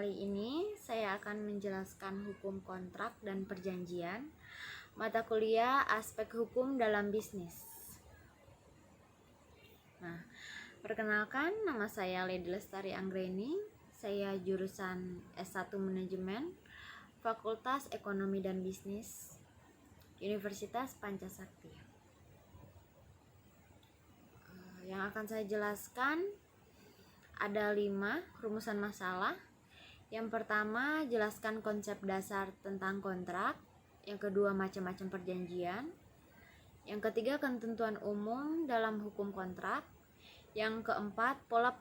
kali ini saya akan menjelaskan hukum kontrak dan perjanjian, mata kuliah aspek hukum dalam bisnis. Nah, perkenalkan, nama saya Lady Lestari Anggreni. Saya jurusan S1 Manajemen, Fakultas Ekonomi dan Bisnis, Universitas Pancasakti. Yang akan saya jelaskan ada 5 rumusan masalah. Yang pertama, jelaskan konsep dasar tentang kontrak. Yang kedua, macam-macam perjanjian. Yang ketiga, ketentuan umum dalam hukum kontrak. Yang keempat, pola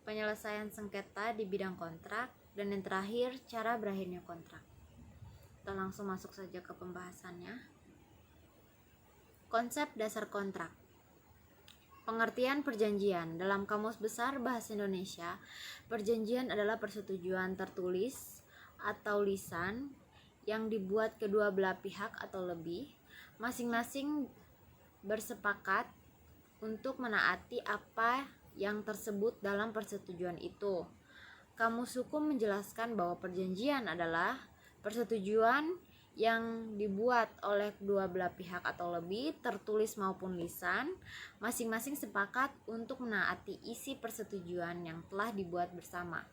penyelesaian sengketa di bidang kontrak. Dan yang terakhir, cara berakhirnya kontrak. Kita langsung masuk saja ke pembahasannya. Konsep dasar kontrak. Pengertian perjanjian. Dalam Kamus Besar Bahasa Indonesia, perjanjian adalah persetujuan tertulis atau lisan yang dibuat kedua belah pihak atau lebih, masing-masing bersepakat untuk menaati apa yang tersebut dalam persetujuan itu. Kamus Hukum menjelaskan bahwa perjanjian adalah persetujuan yang dibuat oleh kedua belah pihak atau lebih, tertulis maupun lisan, masing-masing sepakat untuk menaati isi persetujuan yang telah dibuat bersama.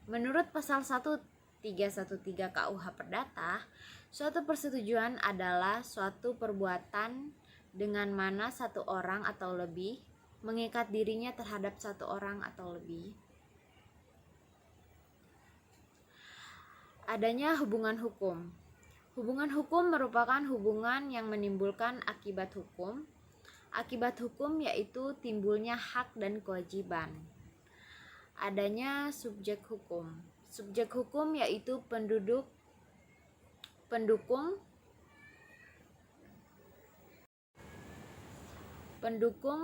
Menurut pasal 1313 KUH Perdata, suatu persetujuan adalah suatu perbuatan dengan mana satu orang atau lebih mengikat dirinya terhadap satu orang atau lebih. Adanya hubungan hukum. Hubungan hukum merupakan hubungan yang menimbulkan akibat hukum. Akibat hukum yaitu timbulnya hak dan kewajiban. Adanya subjek hukum. Subjek hukum yaitu pendukung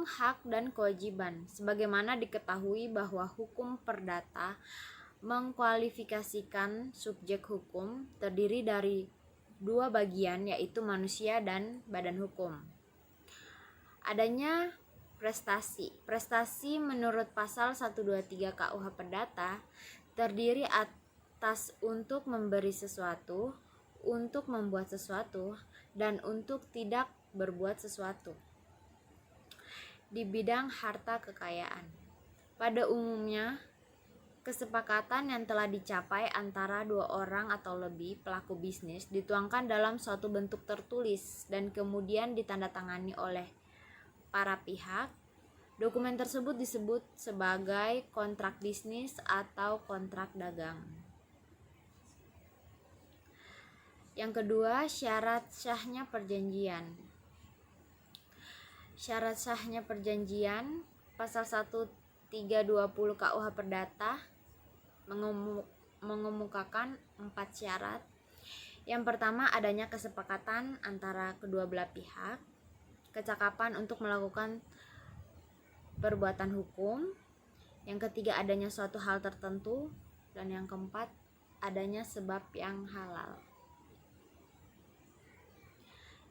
hak dan kewajiban. Sebagaimana diketahui bahwa hukum perdata mengkualifikasikan subjek hukum terdiri dari 2 bagian, yaitu manusia dan badan hukum. Adanya prestasi. Prestasi menurut pasal 123 KUH Perdata terdiri atas untuk memberi sesuatu, untuk membuat sesuatu, dan untuk tidak berbuat sesuatu. Di bidang harta kekayaan, pada umumnya kesepakatan yang telah dicapai antara 2 orang atau lebih pelaku bisnis dituangkan dalam suatu bentuk tertulis dan kemudian ditandatangani oleh para pihak. Dokumen tersebut disebut sebagai kontrak bisnis atau kontrak dagang. Yang kedua, syarat sahnya perjanjian. Syarat sahnya perjanjian, pasal 1320 KUH Perdata mengemukakan 4 syarat. Yang pertama, adanya kesepakatan antara kedua belah pihak, kecakapan untuk melakukan perbuatan hukum. Yang ketiga, adanya suatu hal tertentu. Dan yang keempat, adanya sebab yang halal.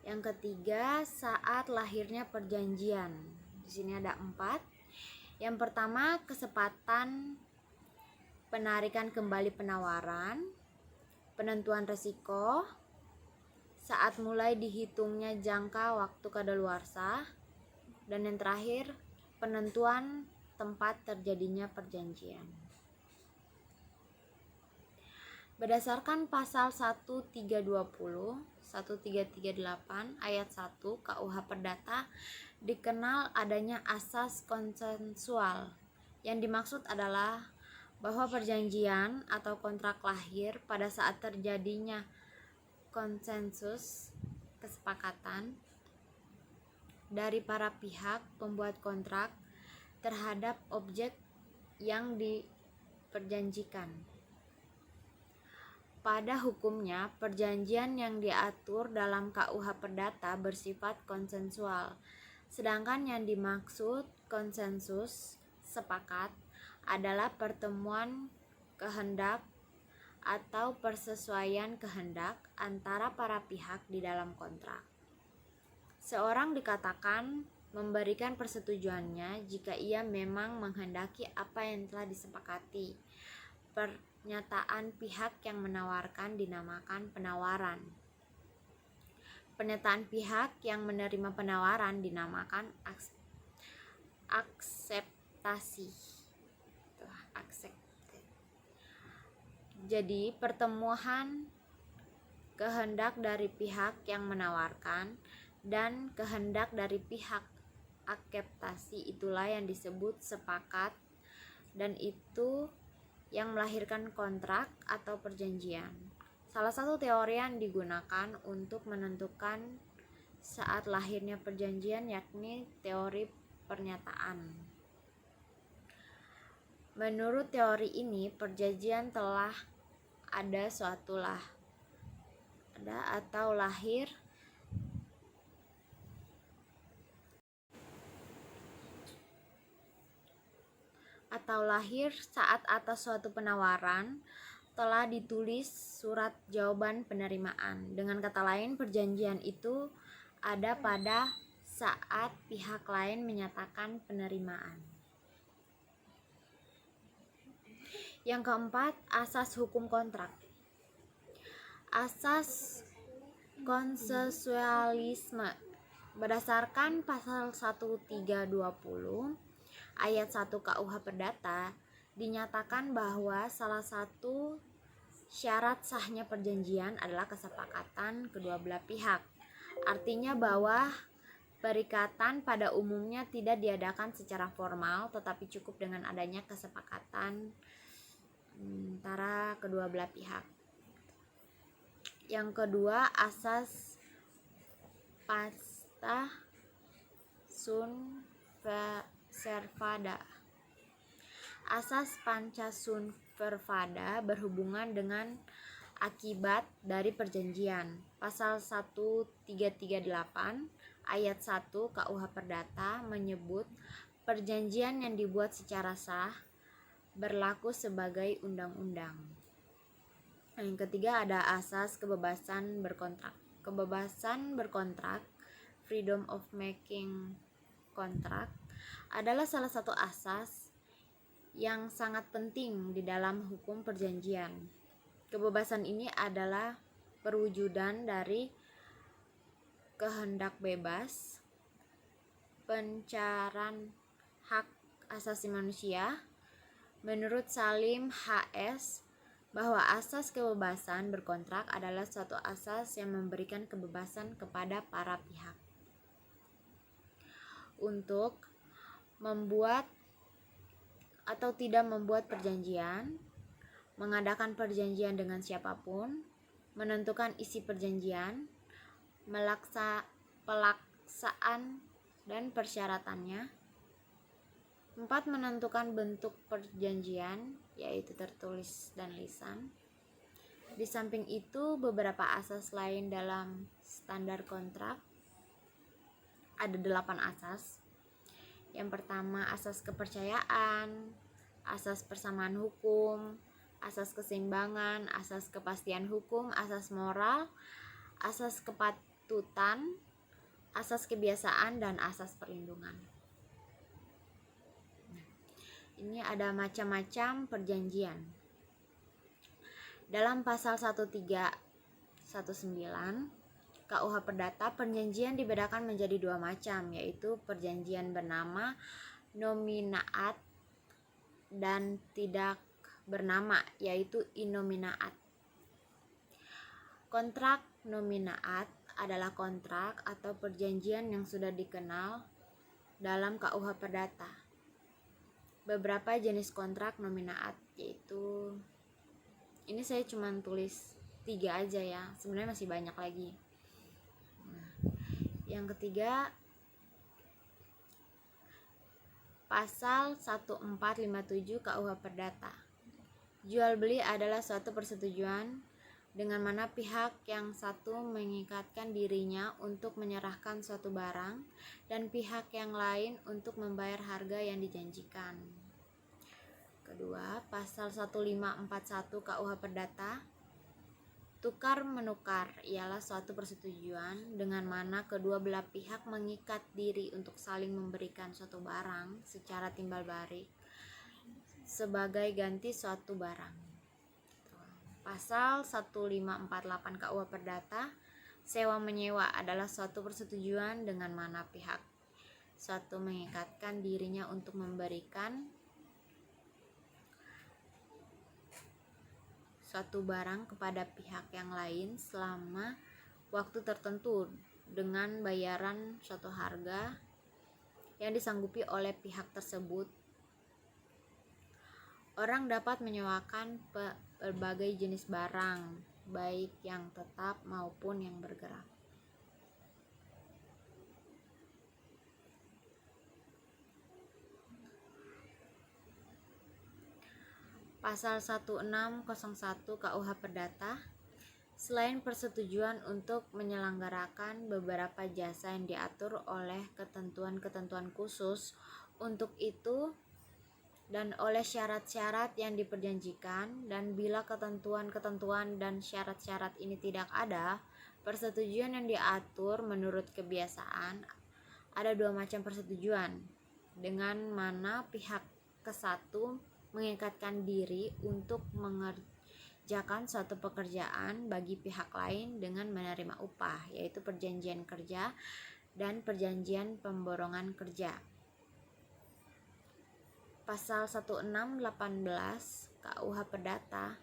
Yang ketiga, saat lahirnya perjanjian. Di sini ada 4. Yang pertama, kesempatan penarikan kembali penawaran, penentuan resiko, saat mulai dihitungnya jangka waktu kadaluarsa, dan yang terakhir, penentuan tempat terjadinya perjanjian. Berdasarkan pasal 1320, 1338 ayat 1 KUH Perdata dikenal adanya asas konsensual. Yang dimaksud adalah bahwa perjanjian atau kontrak lahir pada saat terjadinya konsensus kesepakatan dari para pihak pembuat kontrak terhadap objek yang diperjanjikan. Pada hukumnya, perjanjian yang diatur dalam KUH Perdata bersifat konsensual, sedangkan yang dimaksud konsensus sepakat adalah pertemuan kehendak atau persesuaian kehendak antara para pihak di dalam kontrak. Seorang dikatakan memberikan persetujuannya jika ia memang menghendaki apa yang telah disepakati. Pernyataan pihak yang menawarkan dinamakan penawaran. Pernyataan pihak yang menerima penawaran dinamakan akseptasi. Jadi, pertemuan kehendak dari pihak yang menawarkan dan kehendak dari pihak akseptasi itulah yang disebut sepakat, dan itu yang melahirkan kontrak atau perjanjian. Salah satu teori yang digunakan untuk menentukan saat lahirnya perjanjian yakni teori pernyataan. Menurut teori ini, perjanjian telah ada atau lahir saat atas suatu penawaran telah ditulis surat jawaban penerimaan. Dengan kata lain, perjanjian itu ada pada saat pihak lain menyatakan penerimaan. Yang keempat, asas hukum kontrak. Asas konsensualisme. Berdasarkan pasal 1320 ayat 1 KUH Perdata, dinyatakan bahwa salah satu syarat sahnya perjanjian adalah kesepakatan kedua belah pihak. Artinya bahwa perikatan pada umumnya tidak diadakan secara formal, tetapi cukup dengan adanya kesepakatan antara kedua belah pihak. Yang kedua, asas pasta sunt servanda. Asas panca sunt servanda berhubungan dengan akibat dari perjanjian. Pasal 1338 ayat 1 KUH Perdata menyebut perjanjian yang dibuat secara sah berlaku sebagai undang-undang. Yang ketiga ada asas kebebasan berkontrak. Kebebasan berkontrak, freedom of making contract, adalah salah satu asas yang sangat penting di dalam hukum perjanjian. Kebebasan ini adalah perwujudan dari kehendak bebas, pencaran hak asasi manusia. Menurut Salim HS, bahwa asas kebebasan berkontrak adalah suatu asas yang memberikan kebebasan kepada para pihak untuk membuat atau tidak membuat perjanjian, mengadakan perjanjian dengan siapapun, menentukan isi perjanjian, pelaksanaan dan persyaratannya. 4. Menentukan bentuk perjanjian, yaitu tertulis dan lisan. Di samping itu, beberapa asas lain dalam standar kontrak. Ada 8 asas. Yang pertama, asas kepercayaan, asas persamaan hukum, asas keseimbangan, asas kepastian hukum, asas moral, asas kepatutan, asas kebiasaan, dan asas perlindungan. Ini ada macam-macam perjanjian. Dalam pasal 1319 KUH Perdata, perjanjian dibedakan menjadi 2 macam, yaitu perjanjian bernama nominaat dan tidak bernama, yaitu innominaat. Kontrak nominaat adalah kontrak atau perjanjian yang sudah dikenal dalam KUH Perdata. Beberapa jenis kontrak nominaat, yaitu ini saya cuma tulis 3 aja ya, sebenarnya masih banyak lagi. Yang ketiga, pasal 1457 KUH Perdata. Jual beli adalah suatu persetujuan dengan mana pihak yang satu mengikatkan dirinya untuk menyerahkan suatu barang dan pihak yang lain untuk membayar harga yang dijanjikan. Kedua, pasal 1541 KUH Perdata. Tukar menukar ialah suatu persetujuan dengan mana kedua belah pihak mengikat diri untuk saling memberikan suatu barang secara timbal balik sebagai ganti suatu barang. Pasal 1548 KUH Perdata, sewa menyewa adalah suatu persetujuan dengan mana pihak suatu mengikatkan dirinya untuk memberikan suatu barang kepada pihak yang lain selama waktu tertentu dengan bayaran suatu harga yang disanggupi oleh pihak tersebut. Orang dapat menyewakan berbagai jenis barang, baik yang tetap maupun yang bergerak. Pasal 1601 KUH Perdata, selain persetujuan untuk menyelenggarakan beberapa jasa yang diatur oleh ketentuan-ketentuan khusus untuk itu dan oleh syarat-syarat yang diperjanjikan, dan bila ketentuan-ketentuan dan syarat-syarat ini tidak ada, persetujuan yang diatur menurut kebiasaan. Ada dua macam persetujuan, dengan mana pihak kesatu mengikatkan diri untuk mengerjakan suatu pekerjaan bagi pihak lain dengan menerima upah, yaitu perjanjian kerja dan perjanjian pemborongan kerja. Pasal 1618 KUH Perdata,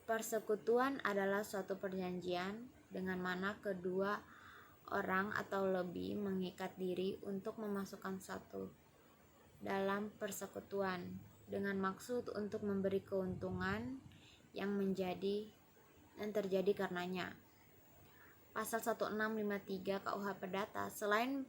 persekutuan adalah suatu perjanjian dengan mana kedua orang atau lebih mengikat diri untuk memasukkan satu dalam persekutuan dengan maksud untuk memberi keuntungan yang terjadi karenanya. Pasal 1653 KUH Perdata, selain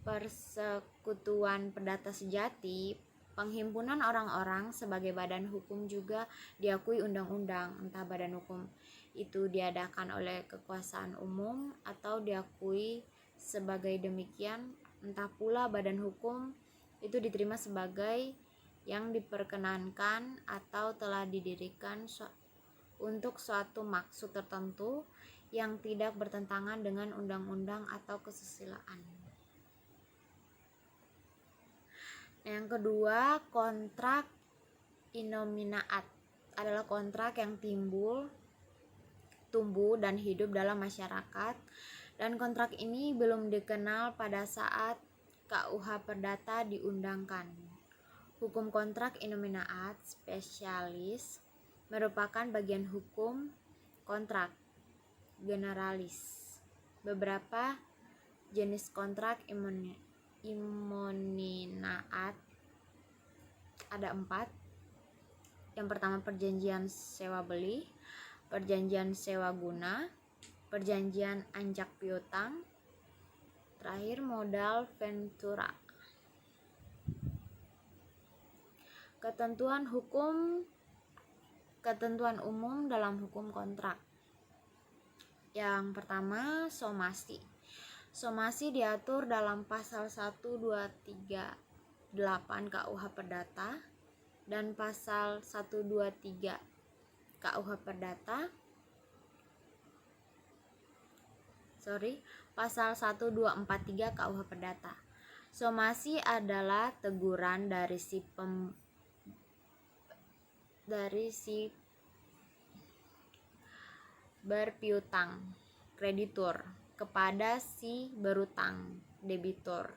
persekutuan perdata sejati, penghimpunan orang-orang sebagai badan hukum juga diakui undang-undang, entah badan hukum itu diadakan oleh kekuasaan umum atau diakui sebagai demikian, entah pula badan hukum itu diterima sebagai yang diperkenankan atau telah didirikan untuk suatu maksud tertentu yang tidak bertentangan dengan undang-undang atau kesusilaan. Yang kedua, kontrak innominaat adalah kontrak yang tumbuh dan hidup dalam masyarakat, dan kontrak ini belum dikenal pada saat KUH Perdata diundangkan. Hukum kontrak innominaat spesialis merupakan bagian hukum kontrak generalis. Beberapa jenis kontrak immominaat ada 4. Yang pertama, perjanjian sewa beli, perjanjian sewa guna, perjanjian anjak piutang, terakhir modal ventura. Ketentuan umum dalam hukum kontrak. Yang pertama, somasi. Somasi diatur dalam pasal 1238 KUH Perdata dan pasal 123 KUH Perdata. Pasal 1243 KUH Perdata. Somasi adalah teguran dari si berpiutang, kreditur, kepada si berutang, debitur,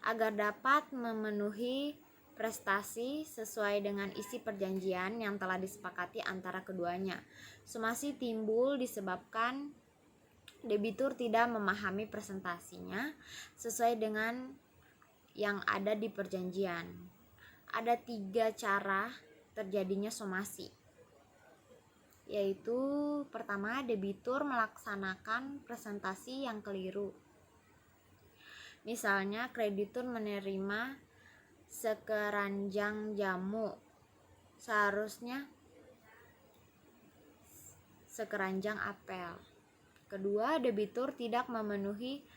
agar dapat memenuhi prestasi sesuai dengan isi perjanjian yang telah disepakati antara keduanya. Somasi timbul disebabkan debitur tidak memahami presentasinya sesuai dengan yang ada di perjanjian. Ada 3 cara terjadinya somasi, yaitu pertama, debitur melaksanakan presentasi yang keliru. Misalnya, kreditur menerima sekeranjang jamu, seharusnya sekeranjang apel. Kedua, debitur tidak memenuhi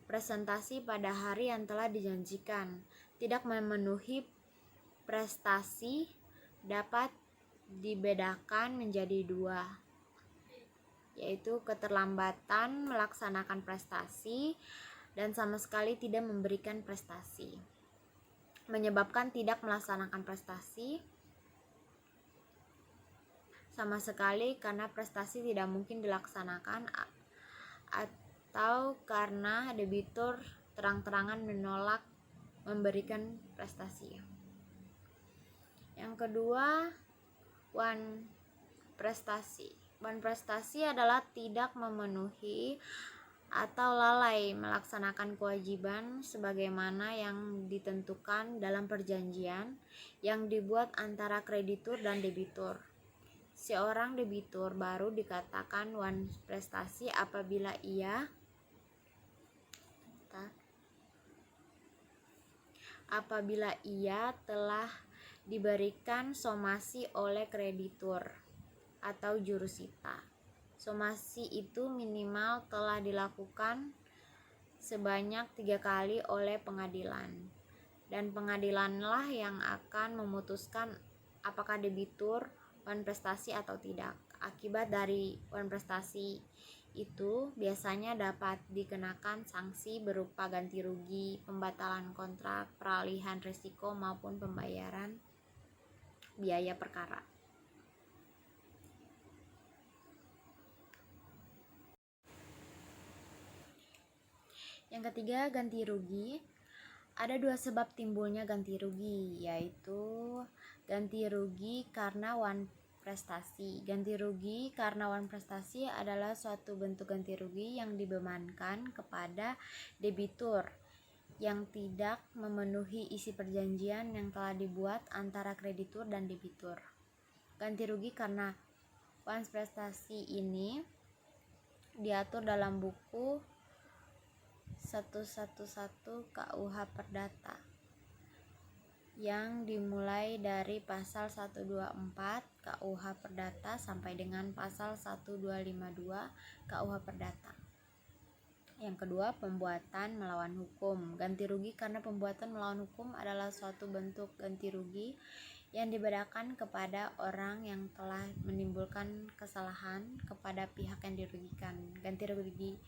presentasi pada hari yang telah dijanjikan. Tidak memenuhi prestasi dapat dibedakan menjadi 2, yaitu keterlambatan melaksanakan prestasi dan sama sekali tidak memberikan prestasi. Menyebabkan tidak melaksanakan prestasi sama sekali karena prestasi tidak mungkin dilaksanakan atau karena debitur terang-terangan menolak memberikan prestasi. Yang kedua, wan prestasi. Wan prestasi adalah tidak memenuhi atau lalai melaksanakan kewajiban sebagaimana yang ditentukan dalam perjanjian yang dibuat antara kreditur dan debitur. Seorang debitur baru dikatakan wan prestasi apabila ia telah diberikan somasi oleh kreditur atau jurusita. Somasi itu minimal telah dilakukan sebanyak 3 kali oleh pengadilan, dan pengadilanlah yang akan memutuskan apakah debitur wan prestasi atau tidak. Akibat dari wan prestasi itu biasanya dapat dikenakan sanksi berupa ganti rugi, pembatalan kontrak, peralihan risiko maupun pembayaran biaya perkara. Yang ketiga, ganti rugi. Ada 2 sebab timbulnya ganti rugi, yaitu ganti rugi karena wan prestasi. Ganti rugi karena wan prestasi adalah suatu bentuk ganti rugi yang dibebankan kepada debitur yang tidak memenuhi isi perjanjian yang telah dibuat antara kreditur dan debitur. Ganti rugi karena wan prestasi ini diatur dalam buku 111 KUH Perdata yang dimulai dari pasal 124 KUH Perdata sampai dengan pasal 1252 KUH Perdata. Yang kedua, pembuatan melawan hukum. Ganti rugi karena pembuatan melawan hukum adalah suatu bentuk ganti rugi yang dibedakan kepada orang yang telah menimbulkan kesalahan kepada pihak yang dirugikan. Ganti rugi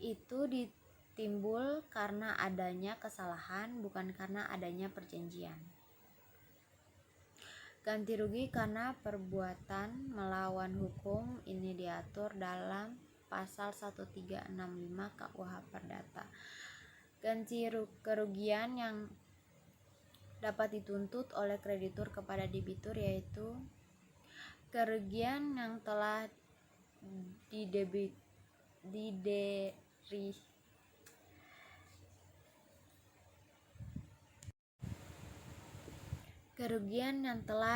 itu timbul karena adanya kesalahan, bukan karena adanya perjanjian. Ganti rugi karena perbuatan melawan hukum ini diatur dalam pasal 1365 KUH Perdata. Ganti kerugian yang dapat dituntut oleh kreditur kepada debitur yaitu kerugian yang telah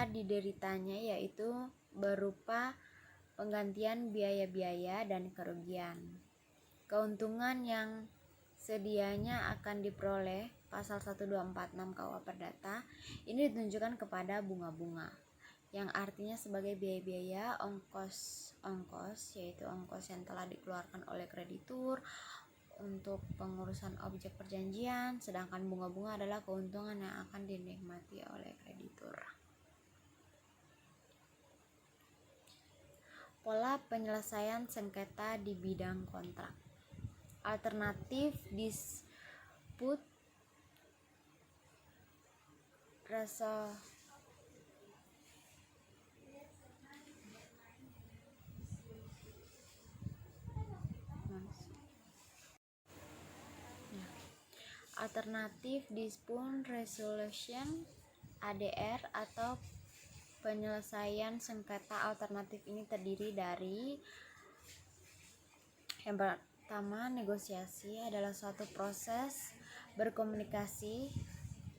dideritanya, yaitu berupa penggantian biaya-biaya dan kerugian. Keuntungan yang sedianya akan diperoleh pasal 1246 KUH Perdata ini ditunjukkan kepada bunga-bunga, yang artinya sebagai biaya-biaya ongkos, yaitu ongkos yang telah dikeluarkan oleh kreditur untuk pengurusan objek perjanjian, sedangkan bunga-bunga adalah keuntungan yang akan dinikmati oleh kreditur. Pola penyelesaian sengketa di bidang kontrak. Alternatif dispute resolution. Alternatif dispute resolution ADR atau penyelesaian sengketa alternatif ini terdiri dari yang pertama, negosiasi adalah suatu proses berkomunikasi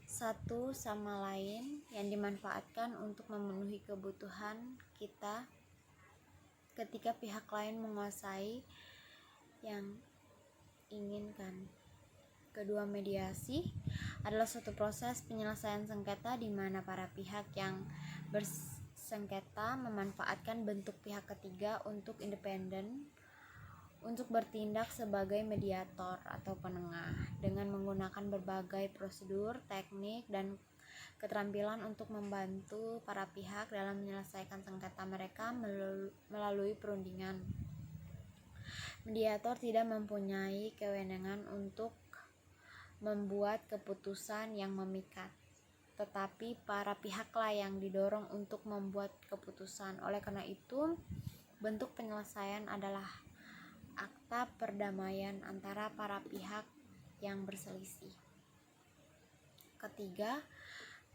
satu sama lain yang dimanfaatkan untuk memenuhi kebutuhan kita ketika pihak lain menguasai yang inginkan. Kedua, mediasi adalah suatu proses penyelesaian sengketa di mana para pihak yang bersengketa memanfaatkan bentuk pihak ketiga untuk independen untuk bertindak sebagai mediator atau penengah dengan menggunakan berbagai prosedur, teknik, dan keterampilan untuk membantu para pihak dalam menyelesaikan sengketa mereka melalui perundingan. Mediator tidak mempunyai kewenangan untuk membuat keputusan yang memikat, tetapi para pihaklah yang didorong untuk membuat keputusan. Oleh karena itu, bentuk penyelesaian adalah akta perdamaian antara para pihak yang berselisih. Ketiga,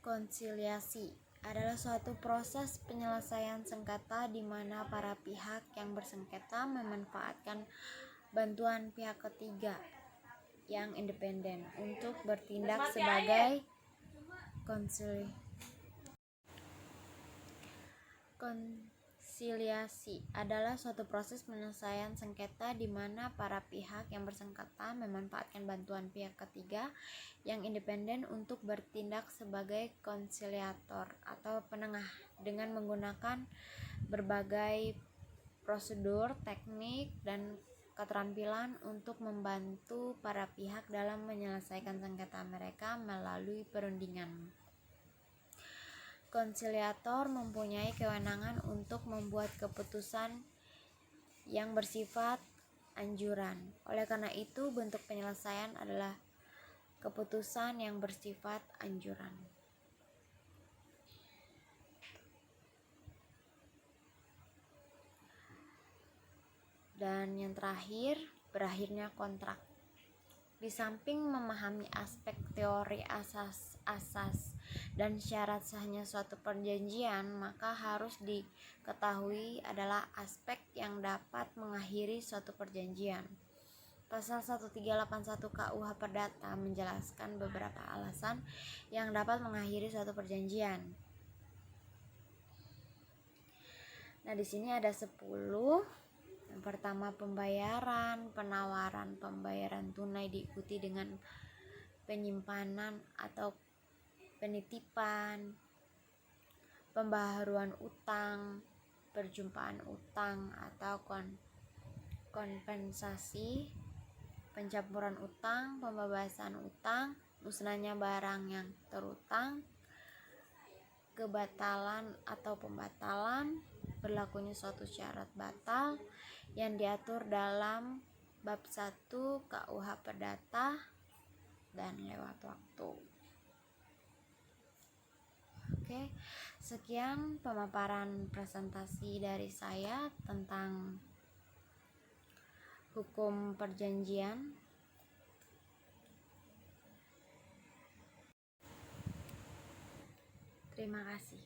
konsiliasi adalah suatu proses penyelesaian sengketa di mana para pihak yang bersengketa memanfaatkan bantuan pihak ketiga yang independen untuk bertindak sebagai konsiliasi adalah suatu proses penyelesaian sengketa di mana para pihak yang bersengketa memanfaatkan bantuan pihak ketiga yang independen untuk bertindak sebagai konsiliator atau penengah dengan menggunakan berbagai prosedur, teknik, dan keterampilan untuk membantu para pihak dalam menyelesaikan sengketa mereka melalui perundingan. Konsiliator mempunyai kewenangan untuk membuat keputusan yang bersifat anjuran. Oleh karena itu, bentuk penyelesaian adalah keputusan yang bersifat anjuran. Dan yang terakhir, berakhirnya kontrak. Di samping memahami aspek teori asas dan syarat sahnya suatu perjanjian, maka harus diketahui adalah aspek yang dapat mengakhiri suatu perjanjian. Pasal 1381 KUH Perdata menjelaskan beberapa alasan yang dapat mengakhiri suatu perjanjian. Nah, di sini ada 10. Yang pertama, pembayaran, penawaran pembayaran tunai diikuti dengan penyimpanan atau penitipan, pembaharuan utang, perjumpaan utang atau kompensasi, pencampuran utang, pembebasan utang, musnahnya barang yang terutang, kebatalan atau pembatalan, berlakunya suatu syarat batal yang diatur dalam bab 1 KUH Perdata, dan lewat waktu. Oke, sekian pemaparan presentasi dari saya tentang hukum perjanjian. Terima kasih.